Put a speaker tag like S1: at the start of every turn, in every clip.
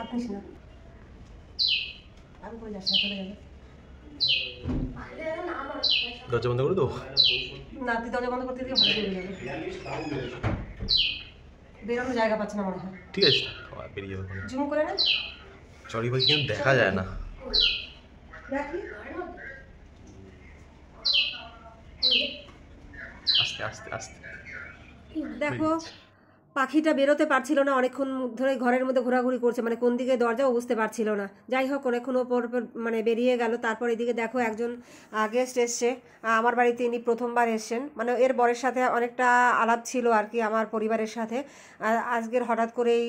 S1: আপনিস না আমি করে যাচ্ছি চলে যাবে।
S2: দরজা বন্ধ করে দেবো
S1: না, তুই দরজা বন্ধ করতে দিয়ে ভালো বেরিয়ে যাবে, বেরোনোর জায়গা পাচ্ছে না মনে হয়।
S2: ঠিক আছে বেরিয়ে যাবো
S1: জুম করে না
S2: চড়ি ভাই কিন্তু দেখা যায় না
S1: দেখি
S2: আস্তে আস্তে আস্তে
S1: দেখো পাখিটা বেরোতে পারছিল না, অনেকক্ষণ ধরে ঘরের মধ্যে ঘোরাঘুরি করছে, মানে কোন দিকে দরজাও বুঝতে পারছিল না। যাই হোক অনেকক্ষণ ওপর মানে বেরিয়ে গেল। তারপর এদিকে দেখো একজন গেস্ট এসছে আমার বাড়িতে, ইনি প্রথমবার এসছেন, মানে এর বরের সাথে অনেকটা আলাপ ছিল আর কি আমার পরিবারের সাথে। আজকের হঠাৎ করেই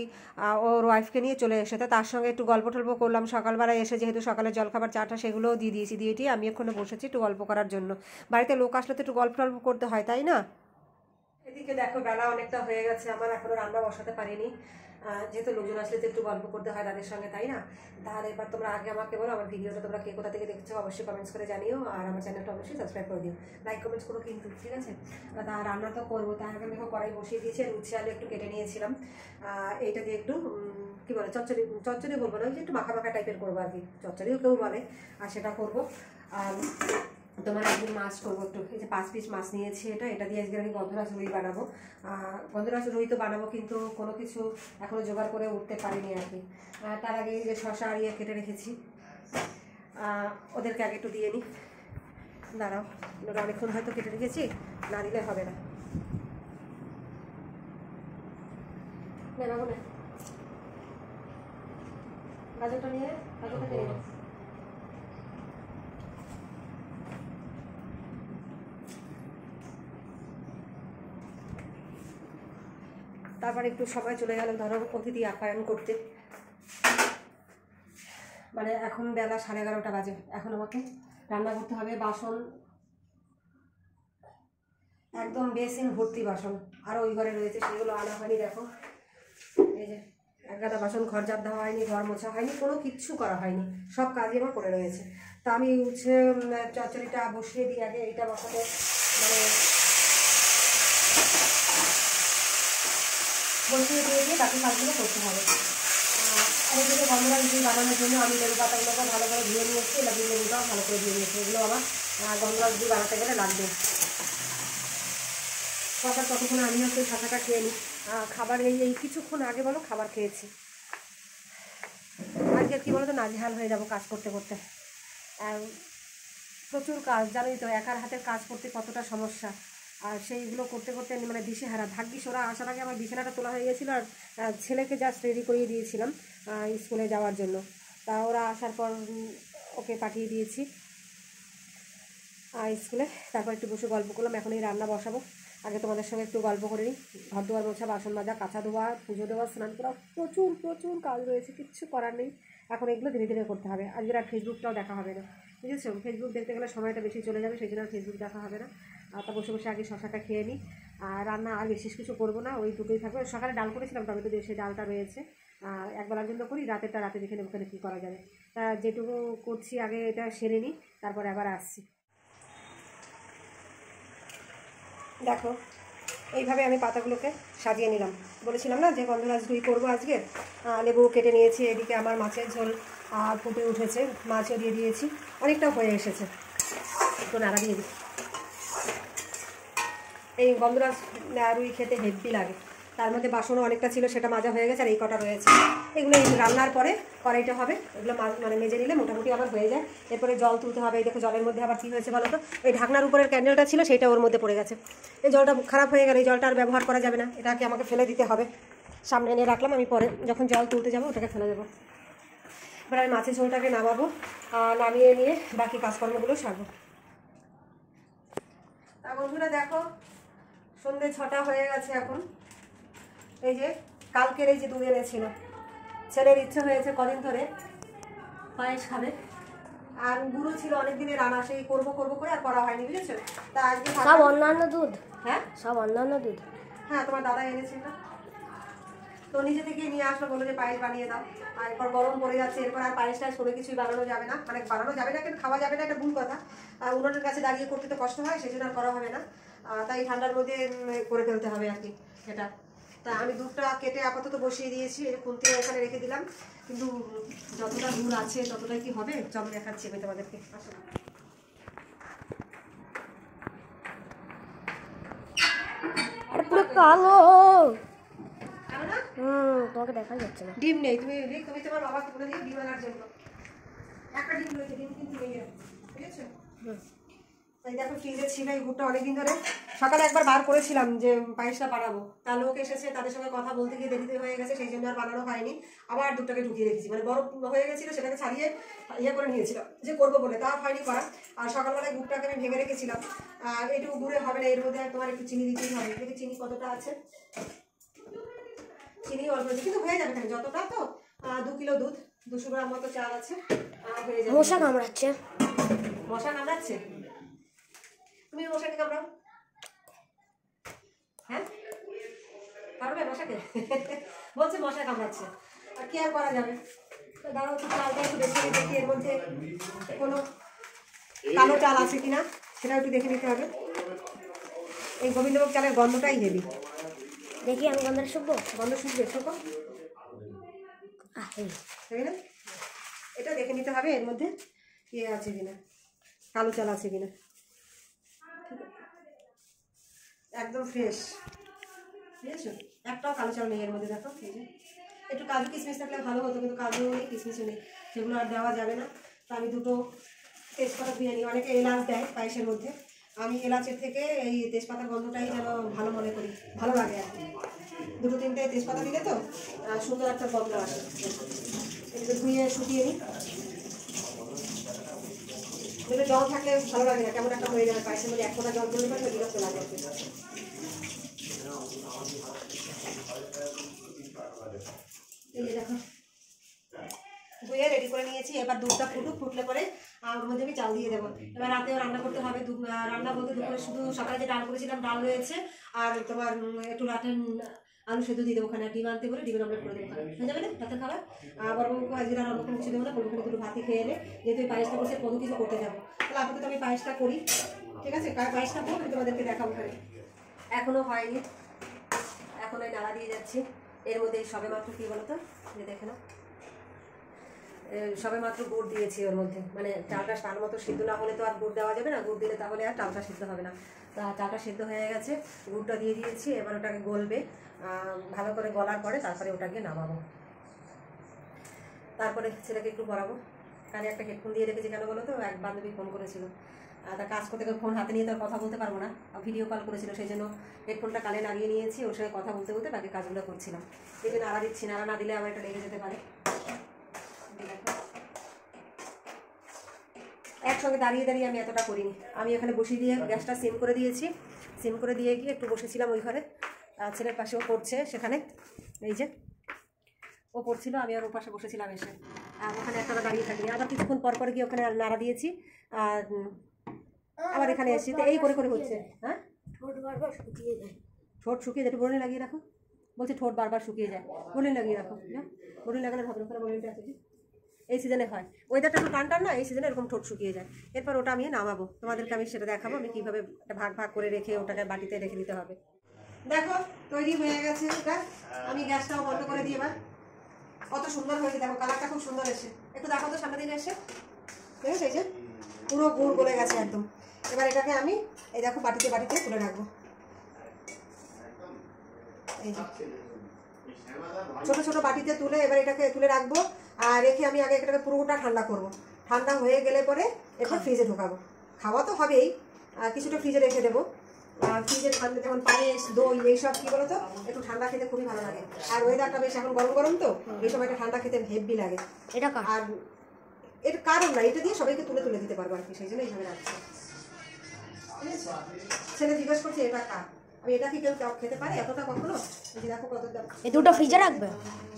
S1: ওর ওয়াইফকে নিয়ে চলে এসেছে, তার সঙ্গে একটু গল্প টল্প করলাম। সকালবেলায় এসে যেহেতু সকালে জলখাবার চাটা সেগুলোও দিয়ে দিয়েছি, দিয়েটি আমি এখানে বসেছি একটু গল্প করার জন্য। বাড়িতে লোক আসলে তো একটু গল্প টল্প করতে হয়, তাই না? এদিকে দেখো বেলা অনেকটা হয়ে গেছে, আমার এখনো রান্না বসাতে পারিনি, যেহেতু লোকজন আসলে তো একটু গল্প করতে হয় তাদের সঙ্গে, তাই না? তাহলে এবার তোমরা আগে আমাকে বলো আমার ভিডিওটা তোমরা কে কোথা থেকে দেখছো অবশ্যই কমেন্টস করে জানিও, আর আমার চ্যানেলটা অবশ্যই সাবস্ক্রাইব করে দিও, লাইক কমেন্টস করো কিন্তু, ঠিক আছে? তা রান্না তো করবো, তার আগে দেখো কড়াই বসিয়ে দিয়েছি, উচ্ছে আলু একটু কেটে নিয়েছিলাম, এইটা দিয়ে একটু কী বলে চচ্চড়ি, চচ্চড়ি বলবো না, ওই যে একটু মাখা মাখা টাইপের করবো আর কি, চচ্চড়িও কেউ বলে, আর সেটা করবো। আর তোমার একদিন মাছ করবো একটু, এই যে 5 পিস মাছ নিয়েছি, এটা দিয়ে আজকে আমি গন্ধরাজ রুই বানাবো। গন্ধরাজ রুই তো বানাবো, কিন্তু কোনো কিছু এখনও জোগাড় করে উঠতে পারিনি আর কি। তার আগে যে শশা আর ইয়ে কেটে রেখেছি, ওদেরকে আগে একটু দিয়ে নিই। দাঁড়াও, ওটা অনেকক্ষণ হয়তো কেটে রেখেছি, না দিলে হবে না। গাজরটা নিয়ে গাজরটা নিয়ে তারপরে একটু সময় চলে গেল ধরো অতিথি আপ্যায়ন করতে, মানে এখন বেলা 11:30 বাজে, এখন আমাকে রান্না করতে হবে। বাসন একদম বেসিন ভর্তি বাসন, আর ওই ঘরে রয়েছে সেগুলো আনা হয়নি। দেখো এই যে এক গাদা বাসন, ঘর ঝাড় দেওয়া হয়নি, ঘর মোছা হয়নি, কোনো কিচ্ছু করা হয়নি, সব কাজই আমার করে রয়েছে। তা আমি উচ্ছে চচ্চড়িটা বসিয়ে দিই আগে, এইটা বসাতে মানে বসিয়ে দিয়ে বাকি কাজগুলো করতে হবে। আর এদিকে গন্ধরাজ রুই বানানোর জন্য আমি লেবু পাতাগুলোকে ভালো করে ধুয়ে নিয়েছি, লেবুটাও ভালো করে ধুয়ে নিয়েছি, এগুলো আবার গন্ধরাজ রুই বানাতে গেলে লাগবে। শশা ততক্ষণে আমি হচ্ছে শশাটা খেয়ে নিই, খাবার এই কিছুক্ষণ আগে বলো খাবার খেয়েছি। আজকে কী বলো তো নাজেহাল হয়ে যাবো কাজ করতে করতে, প্রচুর কাজ, জানোই তো একার হাতের কাজ করতে কতটা সমস্যা, আর সেইগুলো করতে করতে মানে দিশেহারা। ভাগ্যিস ওরা আসার আগে আমার বিছানাটা তোলা হয়ে গেছিলো, আর ছেলেকে জাস্ট রেডি করিয়ে দিয়েছিলাম স্কুলে যাওয়ার জন্য। তা ওরা আসার পর ওকে পাঠিয়ে দিয়েছি স্কুলে, তারপর একটু বসে গল্প করলাম। এখন এই রান্না বসাবো, আগে তোমাদের সঙ্গে একটু গল্প করে নিই। ঘর দুয়ার মোছা, বাসন মাজা, কাঁচা ধোয়া, পুজো দেওয়া, স্নান করা, প্রচুর প্রচুর কাজ রয়েছে, কিচ্ছু করার নেই। এখন এগুলো ধীরে ধীরে করতে হবে। আজকের আর ফেসবুকটাও দেখা হবে না, বুঝেছো? ফেসবুক দেখতে গেলে সময়টা বেশি চলে যাবে, সেই জন্য আর ফেসবুক দেখা হবে না। তা বসে বসে আগে শশাটা খেয়ে নিই, আর রান্না আর বিশেষ কিছু করবো না, ওই দুটোই থাকবে। সকালে ডাল করেছিলাম টমেটো দিয়ে, সেই ডালটা রয়েছে, একবেলার জন্য করি, রাতেরটা রাতে দেখে নেবো ওখানে কী করা যাবে। তা যেটুকু করছি আগে এটা সেরে নিই, তারপরে আবার আসছি। দেখো এইভাবে আমি পাতাগুলোকে সাজিয়ে নিলাম, বলেছিলাম না যে গন্ধরাজ রুই করবো আজকে। লেবু কেটে নিয়েছি, এদিকে আমার মাছের ঝোল ফুটে উঠেছে, মাছও দিয়ে দিয়েছি, অনেকটা হয়ে এসেছে, একটু নাড়া দিয়ে দিই। এই গন্ধরাজ রুই খেতে হেভি লাগে, তার মধ্যে বাসনও অনেকটা ছিল, সেটা মাজা হয়ে গেছে, আর এই কটা রয়েছে। এগুলো রান্নার পরে কড়াইটা হবে, এগুলো মানে মেজে নিলে মোটামুটি আবার হয়ে যায়। এরপরে জল তুলতে হবে। এই দেখো জলের মধ্যে আবার কী হয়েছে বলো তো, ওই ঢাকনার উপরের ক্যান্ডেলটা ছিল সেটা ওর মধ্যে পড়ে গেছে, এই জলটা খারাপ হয়ে গেল, এই জলটা আর ব্যবহার করা যাবে না, এটাকে আমাকে ফেলে দিতে হবে। সামনে এনে রাখলাম, আমি পরে যখন জল তুলতে যাবো ওটাকে ফেলে দেবো। এবার আমি মাছের ঝোলটাকে নামাবো, নামিয়ে নিয়ে বাকি কাজকর্মগুলো সারবো। তা বন্ধুরা দেখো সন্ধ্যে 6টা হয়ে গেছে এখন। এই যে কালকের এই যে দুধ এনেছিল, ছেলের ইচ্ছে হয়েছে কদিন ধরে পায়েস খাবে, আর গুঁড়ো ছিল অনেক দিনের রান্না, সেই করবো করবো করে আর করা হয়নি, বুঝেছো? তা আজকে
S3: সব অন্যান্য দুধ,
S1: হ্যাঁ
S3: সব অন্যান্য দুধ,
S1: হ্যাঁ তোমার দাদা এনেছে না, তো নিজে থেকে নিয়ে আসলো, বললো যে পায়েস বানিয়ে দাও। আর এরপর গরম পড়ে যাচ্ছে, এরপর আর পায়েস টায়েস কোনো কিছুই বানানো যাবে না, মানে বানানো যাবে না কিন্তু খাওয়া যাবে না, এটা ভুল কথা। আর উনুনের কাছে দাঁড়িয়ে করতে তো কষ্ট হয়, সেই জন্য আর করা হবে না, তাই ঠান্ডার মধ্যে করে ফেলতে হবে আর কি এটা। তা আমি দুধটা কেটে আপাতত বসিয়ে দিয়েছি, এই খুন্তি এখানে রেখে দিলাম, কিন্তু যতটা দুধ আছে ততটাই কি হবে চল দেখাচ্ছি আমি তোমাদেরকে। আসো।
S3: আরে পুরো কালো।
S1: কালো না?
S3: তোমাকে দেখা যাচ্ছে না।
S1: ডিম নেই, তুমি তুমি তোমার বাবাকে বলে দিও ডিম আনার জন্য। একটা ডিম রয়েছে, ডিম কিন্তু নেই, বুঝেছো? তাই দেখো ফ্রিজে ছিল এই গুড়টা অনেকদিন ধরে। সকালে একবার বার করেছিলাম যে পায়েসটা বানাবো, তার লোক এসেছে, তাদের সঙ্গে কথা বলতে গিয়ে দেরিতে হয়ে গেছে, সেই জন্য আর বানানো হয়নি। আবার দুধটাকে ঢুকিয়ে রেখেছি, মানে বরফ হয়ে গেছিলো, সেটাকে ছাড়িয়ে ইয়ে করে নিয়েছিলাম যে করবো বলে, তা হয়নি করা। আর সকালবেলায় গুড়টাকে আমি ভেঙে রেখেছিলাম। আর এইটুকু গুড়ে হবে না, এর মধ্যে তোমার একটু চিনি দিতেই হবে। দেখি চিনি কতটা আছে, চিনি অল্প আছে কিন্তু হয়ে যাবে, যতটা তো 2 কিলো দুধ, 200 গ্রাম মতো চাল আছে, হয়ে যাবে।
S3: মশা কামড়াচ্ছে।
S1: মশা কামড়াচ্ছে? তুমি মশাকে কামড়াও, হ্যাঁ কামড়াবে মশাকে? বলছে মশা কামড়াচ্ছে, আর কি আর করা যাবে। দাঁড়াও একটু চালটা একটু দেখে দেখি এর মধ্যে কোনো কালো চাল আছে কিনা সেটা একটু দেখে নিতে হবে। এই গোবিন্দভোগ চালের গন্ধটাই হেবি।
S3: দেখি আমি গন্ধটা শুকবো।
S1: গন্ধ শুকবে, শুকো, তাই না? এটা দেখে নিতে হবে এর মধ্যে কি আছে কিনা, কালো চাল আছে কিনা। একদম ফ্রেশ, বুঝেছো? একটাও কালো চাল নেই এর মধ্যে। দেখো এই যে একটু কাজু কিশমিশ থাকলে ভালো হতো, কিন্তু কাজু নেই, কিশমিশও নেই, সেগুলো আর দেওয়া যাবে না। তো আমি দুটো তেজপাতা ধুয়ে নিই। অনেকে এলাচ দেয় পায়েসের মধ্যে, আমি এলাচের থেকে এই তেজপাতার গন্ধটাই যেন ভালো মনে করি, ভালো লাগে আর কি। 2-3টে তেজপাতা দিলে তো সুন্দর একটা গন্ধ আসে। একটু ধুয়ে শুকিয়ে নিই, যদি জল থাকলে ভালো লাগে না, কেমন একটা হয়ে যাবে পায়েসের মধ্যে। এক ফোঁটা জল দিলে পরে বিরক্ত লাগে। এই যে দেখো ধুয়ে রেডি করে নিয়েছি। এবার দুধটা ফুটলে পরে ওর মধ্যে আমি চাল দিয়ে দেবো। এবার রাতেও রান্না করতে হবে। রান্না বলতে দুপুরে শুধু সকালে যে ডাল করেছিলাম ডাল রয়েছে, আর তোমার একটু রাতের আলু সেদ্ধ দিয়ে দেবো, ওখানে ডিম আনতে বলে ডিমের অমলেট করে দেবো, হয়ে যাবে না রাতের খাবার। আবার আজকে আর অন্য কোনো কিছু দেবো না, ওখানে দুটো ভাতই খেয়ে এলে, যেহেতু এই পায়েসটা করছে কত কিছু করতে যাবো, তাহলে আপাতত আমি পায়েসটা করি, ঠিক আছে? পায়েসটা করবো, আমি তোমাদেরকে দেখাবো। ওখানে এখনো হয়নি, এখন ওই নাড়া দিয়ে যাচ্ছি। এর মধ্যে সবে মাত্র কী বলো তো, যে দেখে না, সবে মাত্র গুড় দিয়েছি ওর মধ্যে, মানে চালটা তার মতো সিদ্ধ না হলে তো আর গুড় দেওয়া যাবে না, গুড় দিলে তাহলে আর চালটা সিদ্ধ হবে না। তা চালটা সিদ্ধ হয়ে গেছে, গুড়টা দিয়ে দিয়েছি। এবার ওটাকে গলবে, ভালো করে গলার পরে তারপরে ওটাকে নামাবো। তারপরে ছেলেকে একটু পড়াবো। কানে একটা হেডফোন দিয়ে রেখেছি, কেন বলো তো, এক বান্ধবী ফোন করেছিল, তার কাজ করতে গেলে ফোন হাতে নিয়ে তো কথা বলতে পারবো না, ভিডিও কল করেছিল, সেই জন্য হেডফোনটা কানে লাগিয়ে নিয়েছি, ওর সঙ্গে কথা বলতে বলতে বাকি কাজগুলো করছিলাম। এই জন্য নাড়া দিচ্ছি, নাড়া না দিলে আবার এটা লেগে যেতে পারে। একসঙ্গে দাঁড়িয়ে দাঁড়িয়ে আমি এতটা করিনি, আমি এখানে বসিয়ে দিয়ে গ্যাসটা সিম করে দিয়েছি। সিম করে দিয়ে গিয়ে একটু বসেছিলাম ওই ঘরে, ছেলের পাশে ও পড়ছে সেখানে, এই যে ও পড়ছিল, আমি আর ওর পাশে বসেছিলাম এসে, আর ওখানে একটা দাঁড়িয়ে থাকিনি। আবার কিছুক্ষণ পর পর গিয়ে ওখানে নাড়া দিয়েছি, আর আবার এখানে এসেছি। তো এই করে করে হচ্ছে। হ্যাঁ,
S3: ঠোঁট বারবার শুকিয়ে যায়।
S1: ঠোঁট শুকিয়ে যায়, একটু বরুণি লাগিয়ে রাখো। বলছে ঠোঁট বারবার শুকিয়ে যায়, বরুণি লাগিয়ে রাখো। হ্যাঁ, বরুণি লাগালে ভালো করে, বরুণিটা আছে যে এই সিজনে হয়, ওয়েদারটা একটু টান টান না, এই সিজনে এরকম ঠোঁট শুকিয়ে যায়। এরপর ওটা আমি নামাবো, তোমাদেরকে আমি সেটা দেখাবো, আমি কীভাবে ভাগ ভাগ করে রেখে ওটাকে বাটিতে রেখে দিতে হবে। দেখো তৈরি হয়ে গেছে এটা, আমি গ্যাসটাও বন্ধ করে দিই। এবার কত সুন্দর হয়েছে, দেখো কালারটা খুব সুন্দর এসে, একটু দেখো তো সামনে দিকে এসে, দেখেছো এই যে পুরো গুড় গলে গেছে একদম। এবার এটাকে আমি এই দেখো বাটিতে বাটিতে তুলে রাখবো, এই যে ছোট ছোট বাটিতে তুলে এবার এটাকে তুলে রাখবো। আর রেখে আমি আগে এটাকে পুরোটা ঠান্ডা করবো, ঠান্ডা হয়ে গেলে পরে এরপর ফ্রিজে ঢোকাবো। খাওয়া তো হবেই, কিছুটা ফ্রিজে রেখে দেবো। ফ্রিজের ঠান্ডা যেমন পায়েস দই এইসব কী বলো তো একটু ঠান্ডা খেতে খুবই ভালো লাগে, আর ওয়েদারটা বেশ এখন গরম গরম তো, এই সময়টা ঠান্ডা খেতে হেভি লাগে।
S3: এটা
S1: আর এর কারণ না, এটা দিয়ে সবাইকে তুলে তুলে দিতে পারবো আর কি, সেই জন্য এইভাবে রাখছি। ছেলে জিজ্ঞেস করছে এটা কার, আমি এটা কি কেউ খেতে পারে এতটা কখনো? দেখো কত দাম।
S3: এই দুটো ফ্রিজে রাখবে?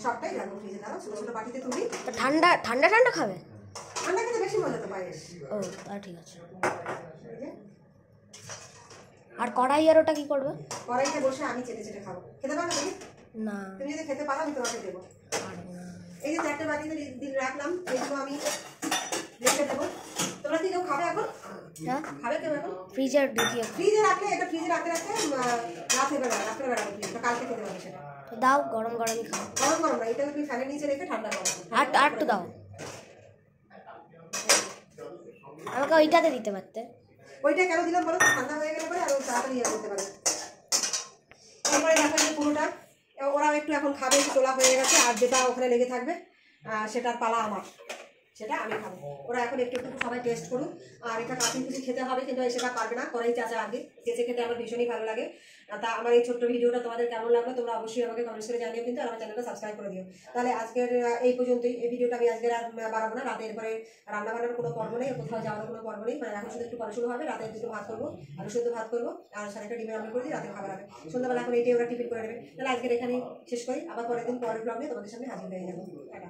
S1: সবটাই রাখবো ফ্রিজে, দাঁড়াও ছোটো ছোটো বাটিতে তুলি।
S3: ঠান্ডা ঠান্ডা ঠান্ডা খাবে?
S1: ঠান্ডা খেতে বেশি মজা তো পায়েস।
S3: ও তা ঠিক আছে। আর কড়াই আর ওটা কি করবে?
S1: কড়াইতে বসে আমি চেটে চেটে খাবো। খেতে পারো তুমি?
S3: না,
S1: তুমি যদি খেতে পারো আমি তোমাকে দেবো। এই যে 4টে বাটিতে দিন রাখলাম, এগুলো আমি রেখে দেবো। তোমরা কি কেউ খাবে এখন?
S3: হ্যাঁ
S1: খাবে কেউ এখন?
S3: ফ্রিজে ঢুকিয়ে
S1: ফ্রিজে রাখলে এটা ফ্রিজে রাখতে রাখতে রাতের বেলা কালকে খেতে পারবে সেটা।
S3: দাও, গরম গরমই খাও।
S1: গরম গরম না, এটা তুমি ফ্যানের নিচে রেখে ঠান্ডা করো।
S3: আর একটু দাও, আমাকে ওইটাতে দিতে পারতে।
S1: ওইটা কেন দিলাম বলো তো, ঠান্ডা হয়ে গেলে পরে আরো তাড়াতাড়ি ইয়ে করতে পারবে। এরপরে দেখো যে পুরোটা ওরাও একটু এখন খাবে, একটু তোলা হয়ে গেছে, আর যেটা ওখানে লেগে থাকবে সেটার পালা আমার, সেটা আমি খাবো। ওরা এখন একটু একটু সবাই টেস্ট করুক। আর এটা কাঁচি কুচি খেতে হবে, কিন্তু সেটা পারবে না, করাই চাচা আগে চেঁচে খেতে আমার ভীষণই ভালো লাগে। তা আমার এই ছোট্ট ভিডিওটা তোমাদের কেমন লাগলো তোমরা অবশ্যই আমাকে কমেন্টস করে জানিও, কিন্তু আর আমার চ্যানেলটা সাবস্ক্রাইব করে দিও। তাহলে আজকের এই পর্যন্তই, এই ভিডিওটা আমি আজকের আর বাড়াবো না। রাতে এরপরে রান্নাবান্নার কোনো পর্ব নেই, কোথাও যাওয়ার কোনো পর্ব নেই, মানে এখন শুধু একটু পরে শুরু হবে। রাতে দুটো ভাত করবো, আলু সেদ্ধ ভাত করবো, আর সাড়ে একটা ডিমের আমলেট করে দিই, রাতে খাবার হবে। সন্ধ্যাবেলা এখন এইটাই ওরা টিফিন করে নেবে। তাহলে আজকের এখানেই শেষ করি, আবার পরের দিন পরের ব্লগে তোমাদের সামনে হাজির হয়ে যাবো। টাটা।